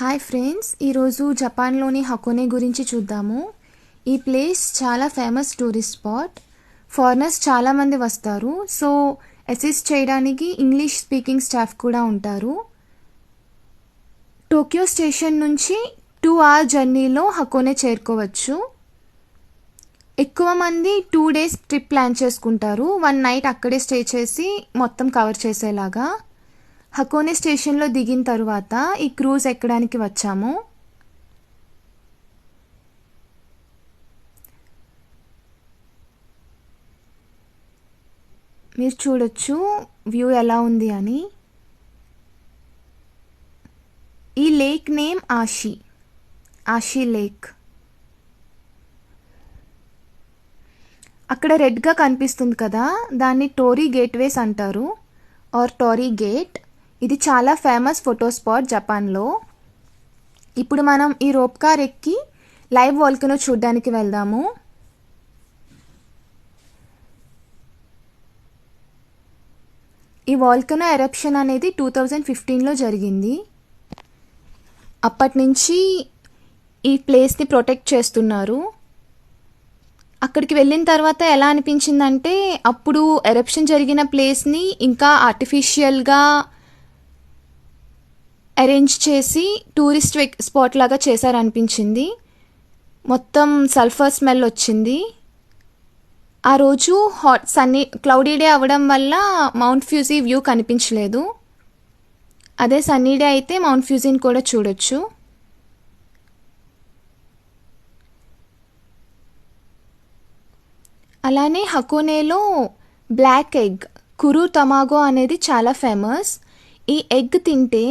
Hi friends, ఈరోజు జపాన్లోని హకోనే గురించి చూద్దాము. ఈ ప్లేస్ చాలా ఫేమస్ టూరిస్ట్ స్పాట్. ఫారినర్స్ చాలామంది వస్తారు. సో అసిస్ట్ చేయడానికి ఇంగ్లీష్ స్పీకింగ్ స్టాఫ్ కూడా ఉంటారు. టోక్యో స్టేషన్ నుంచి 2 hour జర్నీలో హకోనే చేరుకోవచ్చు. ఎక్కువ మంది 2 days ట్రిప్ ప్లాన్ చేసుకుంటారు. 1 night అక్కడే స్టే చేసి మొత్తం కవర్ చేసేలాగా. హకోనే స్టేషన్లో దిగిన తర్వాత ఈ క్రూజ్ ఎక్కడానికి వచ్చాము. మీరు చూడొచ్చు వ్యూ ఎలా ఉంది అని. ఈ లేక్ నేమ్ ఆషి లేక్. అక్కడ రెడ్గా కనిపిస్తుంది కదా, దాన్ని టోరీ గేట్వేస్ అంటారు ఆర్ టోరీ గేట్. ఇది చాలా ఫేమస్ ఫోటో స్పాట్ జపాన్లో. ఇప్పుడు మనం ఈ రోప్ కార్ ఎక్కి లైవ్ వాల్కనో చూడడానికి వెళ్దాము. ఈ వాల్కనో ఎరప్షన్ అనేది 2015లో జరిగింది. అప్పటి నుంచి ఈ ప్లేస్ని ప్రొటెక్ట్ చేస్తున్నారు. అక్కడికి వెళ్ళిన తర్వాత ఎలా అనిపించిందంటే, అప్పుడు ఎరప్షన్ జరిగిన ప్లేస్ని ఇంకా ఆర్టిఫిషియల్గా అరేంజ్ చేసి టూరిస్ట్ స్పాట్ లాగా చేశారనిపించింది. మొత్తం సల్ఫర్ స్మెల్ వచ్చింది. ఆ రోజు సన్నీ క్లౌడీ డే అవ్వడం వల్ల మౌంట్ ఫ్యూజీ వ్యూ కనిపించలేదు. అదే సన్నీ డే అయితే మౌంట్ ఫ్యూజీని కూడా చూడొచ్చు. అలానే హకోనేలో బ్లాక్ ఎగ్ కురు టమాగో అనేది చాలా ఫేమస్. ఈ ఎగ్ తింటే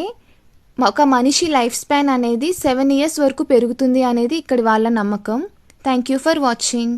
ఒక మనిషి లైఫ్ స్పాన్ అనేది 7 years వరకు పెరుగుతుంది అనేది ఇక్కడి వాళ్ళ నమ్మకం. Thank you for watching.